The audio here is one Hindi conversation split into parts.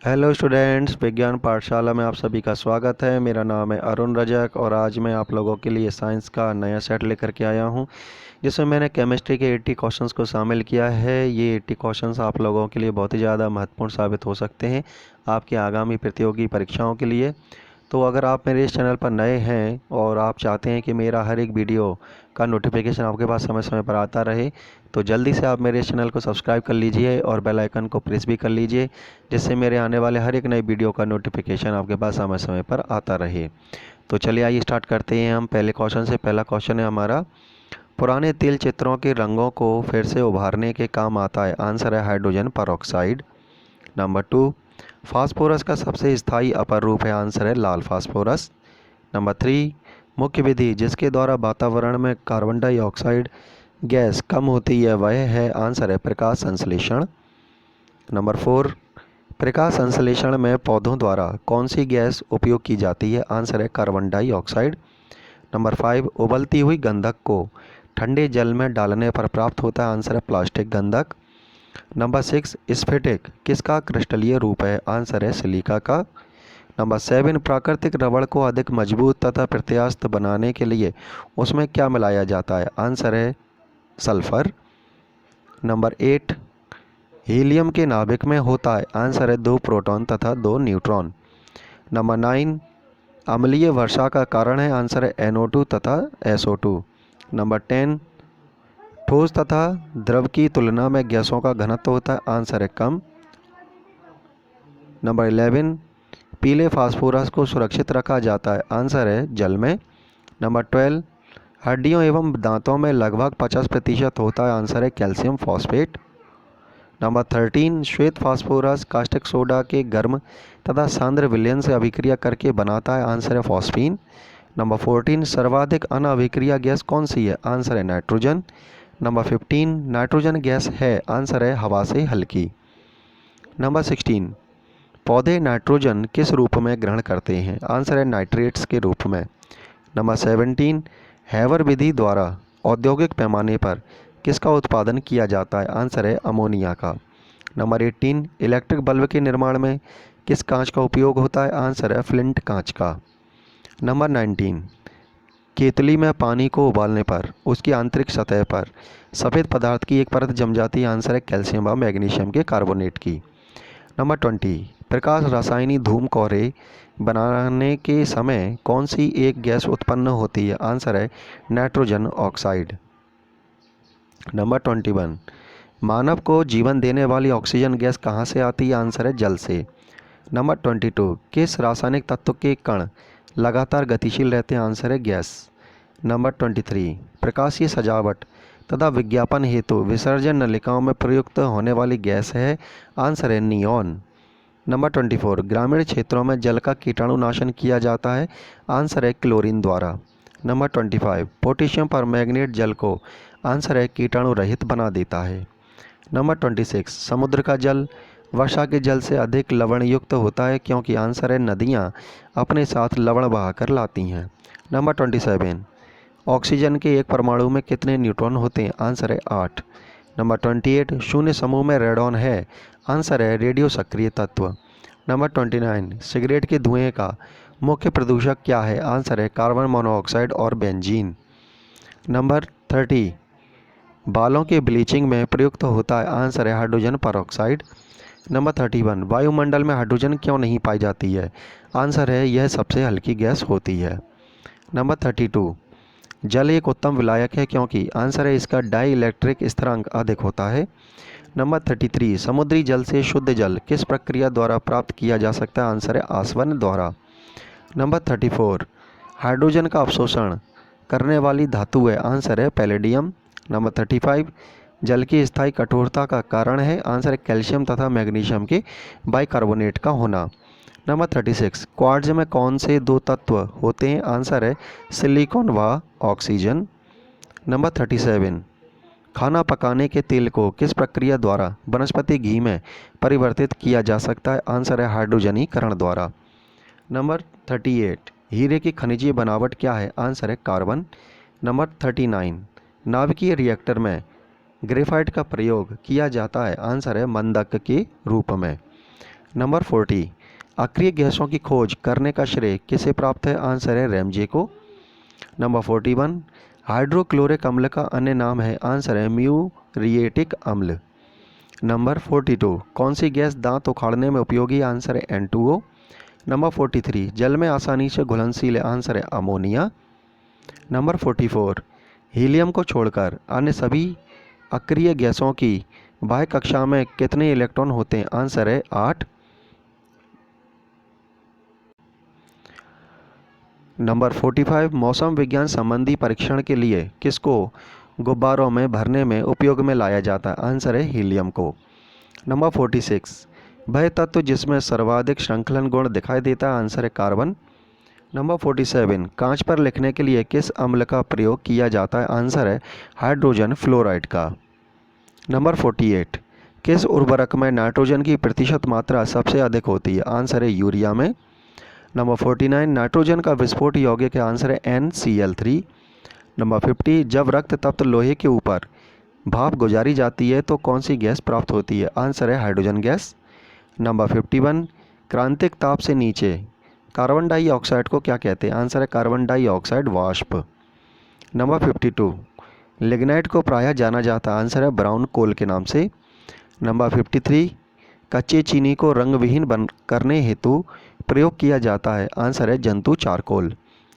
हेलो स्टूडेंट्स, विज्ञान पाठशाला में आप सभी का स्वागत है। मेरा नाम है अरुण रजक और आज मैं आप लोगों के लिए साइंस का नया सेट लेकर के आया हूं, जिसमें मैंने केमिस्ट्री के 80 क्वेश्चंस को शामिल किया है। ये 80 क्वेश्चंस आप लोगों के लिए बहुत ही ज़्यादा महत्वपूर्ण साबित हो सकते हैं आपकी आगामी प्रतियोगी परीक्षाओं के लिए। तो अगर आप मेरे इस चैनल पर नए हैं और आप चाहते हैं कि मेरा हर एक वीडियो का नोटिफिकेशन आपके पास समय समय पर आता रहे, तो जल्दी से आप मेरे इस चैनल को सब्सक्राइब कर लीजिए और बेल आइकन को प्रेस भी कर लीजिए, जिससे मेरे आने वाले हर एक नए वीडियो का नोटिफिकेशन आपके पास समय समय पर आता रहे। तो चलिए आइए स्टार्ट करते हैं हम पहले क्वेश्चन से। पहला क्वेश्चन है हमारा, पुराने तिल चित्रों के रंगों को फिर से उभारने के काम आता है। आंसर है हाइड्रोजन परऑक्साइड। नंबर 2, फास्फोरस का सबसे स्थायी अपर रूप है। आंसर है लाल फास्फोरस। नंबर 3, मुख्य विधि जिसके द्वारा वातावरण में कार्बन डाइऑक्साइड गैस कम होती है वह है। आंसर है प्रकाश संश्लेषण। नंबर 4, प्रकाश संश्लेषण में पौधों द्वारा कौन सी गैस उपयोग की जाती है। आंसर है कार्बन डाइऑक्साइड। नंबर 5, उबलती हुई गंधक को ठंडे जल में डालने पर प्राप्त होता है। आंसर है प्लास्टिक गंधक। नंबर 6, स्फटिक किसका क्रिस्टलीय रूप है। आंसर है सिलिका का। नंबर 7, प्राकृतिक रबड़ को अधिक मजबूत तथा प्रत्यास्थ बनाने के लिए उसमें क्या मिलाया जाता है। आंसर है सल्फर। नंबर 8, हीलियम के नाभिक में होता है। आंसर है 2 प्रोटॉन तथा 2 न्यूट्रॉन। नंबर 9, अम्लीय वर्षा का कारण है। आंसर है NO2 तथा SO2। नंबर 10, ठोस तथा द्रव की तुलना में गैसों का घनत्व होता है। आंसर है कम। नंबर 11, पीले फास्फोरस को सुरक्षित रखा जाता है। आंसर है जल में। नंबर 12, हड्डियों एवं दांतों में लगभग 50% होता है। आंसर है कैल्शियम फॉस्फेट। नंबर 13, श्वेत फास्फोरस कास्टिक सोडा के गर्म तथा सांद्र विलयन से अभिक्रिया करके बनाता है। आंसर है फॉस्फीन। नंबर 14, सर्वाधिक अनाभिक्रिया गैस कौन सी है। आंसर है नाइट्रोजन। नंबर 15, नाइट्रोजन गैस है। आंसर है हवा से हल्की। नंबर 16, पौधे नाइट्रोजन किस रूप में ग्रहण करते हैं। आंसर है नाइट्रेट्स के रूप में। नंबर 17, हैवर विधि द्वारा औद्योगिक पैमाने पर किसका उत्पादन किया जाता है। आंसर है अमोनिया का। नंबर 18, इलेक्ट्रिक बल्ब के निर्माण में किस कांच का उपयोग होता है। आंसर है फ्लिंट कांच का। नंबर 19, केतली में पानी को उबालने पर उसकी आंतरिक सतह पर सफ़ेद पदार्थ की एक परत जम जाती है। आंसर है कैल्शियम व मैग्नीशियम के कार्बोनेट की। नंबर 20, प्रकाश रासायनिक धूम कोहरे बनाने के समय कौन सी एक गैस उत्पन्न होती है। आंसर है नाइट्रोजन ऑक्साइड। नंबर 21, मानव को जीवन देने वाली ऑक्सीजन गैस कहाँ से आती है। आंसर है जल से। नंबर 22, किस रासायनिक तत्व के कण लगातार गतिशील रहते हैं। आंसर है गैस। नंबर 23, प्रकाशीय सजावट तथा विज्ञापन हेतु विसर्जन नलिकाओं में प्रयुक्त होने वाली गैस है। आंसर है नियॉन। नंबर 24, ग्रामीण क्षेत्रों में जल का कीटाणुनाशन किया जाता है। आंसर है क्लोरीन द्वारा। नंबर 25, पोटेशियम परमैंगनेट जल को आंसर है कीटाणु रहित बना देता है। नंबर 26, समुद्र का जल वर्षा के जल से अधिक लवण युक्त होता है क्योंकि। आंसर है नदियाँ अपने साथ लवण बहाकर लाती हैं। नंबर 27, ऑक्सीजन के एक परमाणु में कितने न्यूट्रॉन होते हैं। आंसर है 8। नंबर 28, शून्य समूह में रेडॉन है। आंसर है रेडियो सक्रिय तत्व। नंबर 29, सिगरेट के धुएं का मुख्य प्रदूषक क्या है। आंसर है कार्बन मोनोऑक्साइड और बेंजीन। नंबर 30, बालों के ब्लीचिंग में प्रयुक्त होता है। आंसर है हाइड्रोजन परऑक्साइड। नंबर 31, वायुमंडल में हाइड्रोजन क्यों नहीं पाई जाती है। आंसर है यह सबसे हल्की गैस होती है। नंबर 32, जल एक उत्तम विलायक है क्योंकि। आंसर है इसका डाई इलेक्ट्रिक स्थिरांक अधिक होता है। नंबर 33, समुद्री जल से शुद्ध जल किस प्रक्रिया द्वारा प्राप्त किया जा सकता है। आंसर है आसवन द्वारा। नंबर 34, हाइड्रोजन का अवशोषण करने वाली धातु है। आंसर है पैलेडियम। नंबर 35, जल की स्थायी कठोरता का कारण है। आंसर है कैल्शियम तथा मैग्नीशियम के बाइकार्बोनेट का होना। नंबर 36, क्वार्ट्ज में कौन से 2 तत्व होते हैं। आंसर है सिलिकॉन व ऑक्सीजन। नंबर 37, खाना पकाने के तेल को किस प्रक्रिया द्वारा वनस्पति घी में परिवर्तित किया जा सकता है। आंसर है हाइड्रोजनीकरण द्वारा। नंबर 38, हीरे की खनिजीय बनावट क्या है। आंसर है कार्बन। नंबर 39, नाभिकीय रिएक्टर में ग्रेफाइट का प्रयोग किया जाता है। आंसर है मंदक के रूप में। नंबर 40, अक्रिय गैसों की खोज करने का श्रेय किसे प्राप्त है? आंसर है रैमजे को। नंबर 41, हाइड्रोक्लोरिक अम्ल का अन्य नाम है? आंसर है म्यूरिएटिक अम्ल। नंबर 42, कौन सी गैस दांत उखाड़ने में उपयोगी? आंसर है N2O। नंबर 43, जल में आसानी से घुलनशील है? आंसर है अमोनिया। नंबर 44, हीलियम को छोड़कर अन्य सभी अक्रिय गैसों की बाह्य कक्षा में कितने इलेक्ट्रॉन होते हैं? आंसर है 8। नंबर 45, मौसम विज्ञान संबंधी परीक्षण के लिए किसको गुब्बारों में भरने में उपयोग में लाया जाता है? आंसर है हीलियम को। नंबर 46, वह तत्व जिसमें सर्वाधिक श्रृंखलन गुण दिखाई देता है? आंसर है कार्बन। नंबर 47, कांच पर लिखने के लिए किस अम्ल का प्रयोग किया जाता है? आंसर है हाइड्रोजन फ्लोराइड का। नंबर 48, किस उर्वरक में नाइट्रोजन की प्रतिशत मात्रा सबसे अधिक होती है? आंसर है यूरिया में। नंबर 49, नाइट्रोजन का विस्फोट यौगिक है? आंसर है NCl3। नंबर 50, जब रक्त तप्त लोहे के ऊपर भाप गुजारी जाती है तो कौन सी गैस प्राप्त होती है? आंसर है हाइड्रोजन गैस। नंबर 51, क्रांतिक ताप से नीचे कार्बन डाइऑक्साइड को क्या कहते हैं? आंसर है कार्बन डाइऑक्साइड वाष्प। नंबर 52, लिग्नाइट को प्रायः जाना जाता है? आंसर है ब्राउन कोल के नाम से। नंबर 53, कच्चे चीनी को रंग विहीन बन करने हेतु प्रयोग किया जाता है? आंसर है जंतु चारकोल।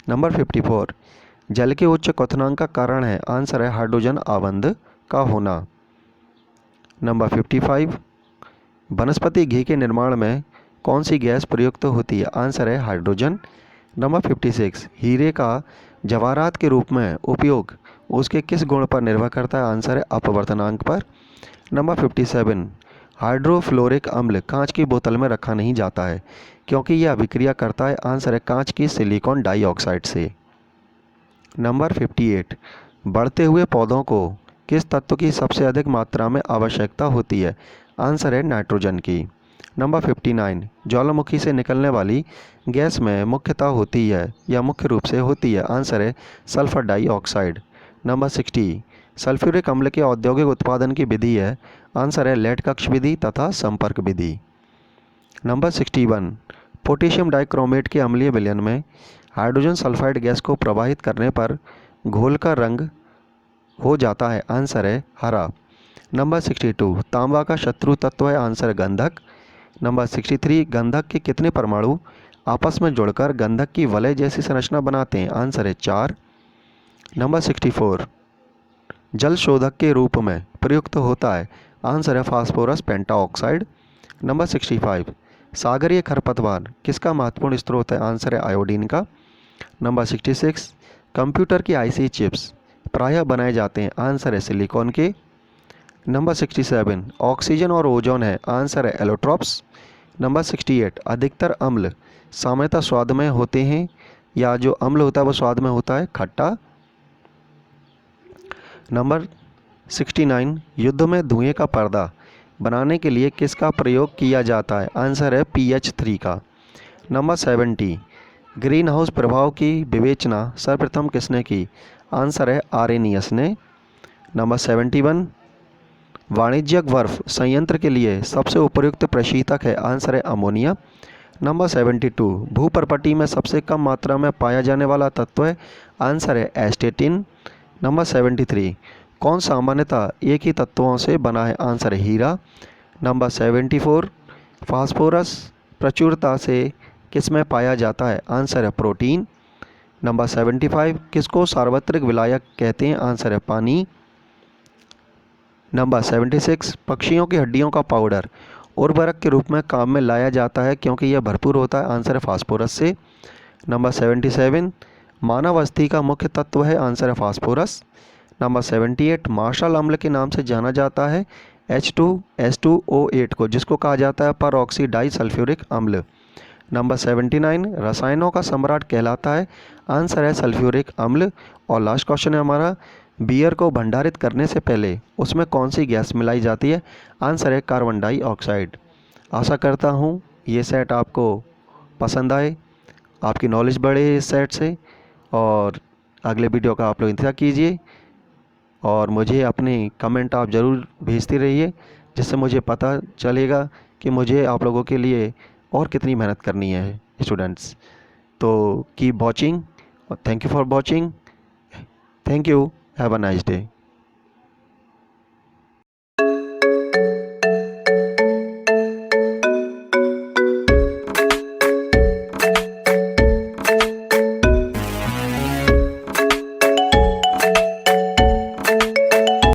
नंबर 54, जल के उच्च क्वथनांक का कारण है? आंसर है हाइड्रोजन आबंध का होना। नंबर 55, वनस्पति घी के निर्माण में कौन सी गैस प्रयुक्त होती है? आंसर है हाइड्रोजन। नंबर 56, हीरे का जवाहरात के रूप में उपयोग उसके किस गुण पर निर्भर करता है? आंसर है अपवर्तनांक पर। नंबर 57, हाइड्रोफ्लोरिक अम्ल कांच की बोतल में रखा नहीं जाता है क्योंकि यह अभिक्रिया करता है? आंसर है कांच की सिलिकॉन डाइऑक्साइड से। नंबर 58, बढ़ते हुए पौधों को किस तत्व की सबसे अधिक मात्रा में आवश्यकता होती है? आंसर है नाइट्रोजन की। नंबर 59, ज्वालामुखी से निकलने वाली गैस में मुख्यतः होती है या मुख्य रूप से होती है? आंसर है सल्फर डाइऑक्साइड। नंबर 60, सल्फ्यूरिक अम्ल के औद्योगिक उत्पादन की विधि है? आंसर है लेड कक्ष विधि तथा संपर्क विधि। नंबर 61, पोटेशियम डाइक्रोमेट के अम्लीय विलयन में हाइड्रोजन सल्फाइड गैस को प्रवाहित करने पर घोल का रंग हो जाता है? आंसर है हरा। नंबर 62, तांबा का शत्रु तत्व है? आंसर गंधक। नंबर 63, गंधक के कितने परमाणु आपस में जुड़कर गंधक की वलय जैसी संरचना बनाते हैं? आंसर है 4। नंबर 64, जल शोधक के रूप में प्रयुक्त होता है? आंसर है फास्फोरस पेंटाऑक्साइड। नंबर 65, सागरीय खरपतवार किसका महत्वपूर्ण स्रोत है? आंसर है आयोडीन का। नंबर 66, कंप्यूटर की IC चिप्स प्रायः बनाए जाते हैं? आंसर है सिलिकॉन के। नंबर 67, ऑक्सीजन और ओजोन है? आंसर है एलोट्रॉप्स। नंबर 68, अधिकतर अम्ल सामान्यतः स्वाद में होते हैं या जो अम्ल होता है वो स्वाद में होता है खट्टा। नंबर 69, युद्ध में धुएं का पर्दा बनाने के लिए किसका प्रयोग किया जाता है? आंसर है PH3 का। नंबर 70, ग्रीन हाउस प्रभाव की विवेचना सर्वप्रथम किसने की? आंसर है आरेनियस ने। नंबर 71, वाणिज्यिक बर्फ संयंत्र के लिए सबसे उपयुक्त प्रशीतक है? आंसर है अमोनिया। नंबर 72, भूपर्पटी में सबसे कम मात्रा में पाया जाने वाला तत्व है? आंसर है एस्टेटिन। नंबर 73, कौन सामान्यतः एक ही तत्वों से बना है? आंसर है हीरा। नंबर 74, फास्फोरस प्रचुरता से किसमें पाया जाता है? आंसर है प्रोटीन। नंबर 75, किसको सार्वत्रिक विलायक कहते हैं? आंसर है पानी। नंबर 76, पक्षियों की हड्डियों का पाउडर उर्वरक के रूप में काम में लाया जाता है क्योंकि यह भरपूर होता है? आंसर है फास्फोरस से। नंबर 77, मानव अस्थि का मुख्य तत्व है? आंसर है फास्फोरस। नंबर 78, मार्शल अम्ल के नाम से जाना जाता है H2S2O8 को, जिसको कहा जाता है परऑक्सी डाई सल्फ्यूरिक अम्ल। नंबर 79, रसायनों का सम्राट कहलाता है? आंसर है सल्फ्यूरिक अम्ल। और लास्ट क्वेश्चन है हमारा, बियर को भंडारित करने से पहले उसमें कौन सी गैस मिलाई जाती है? आंसर है कार्बन डाइऑक्साइड। आशा करता हूँ ये सेट आपको पसंद आए, आपकी नॉलेज बढ़े इस सेट से, और अगले वीडियो का आप लोग इंतज़ार कीजिए और मुझे अपने कमेंट आप ज़रूर भेजते रहिए जिससे मुझे पता चलेगा कि मुझे आप लोगों के लिए और कितनी मेहनत करनी है स्टूडेंट्स। तो कीप वॉचिंग और thank you for watching. Thank you. Have a nice day.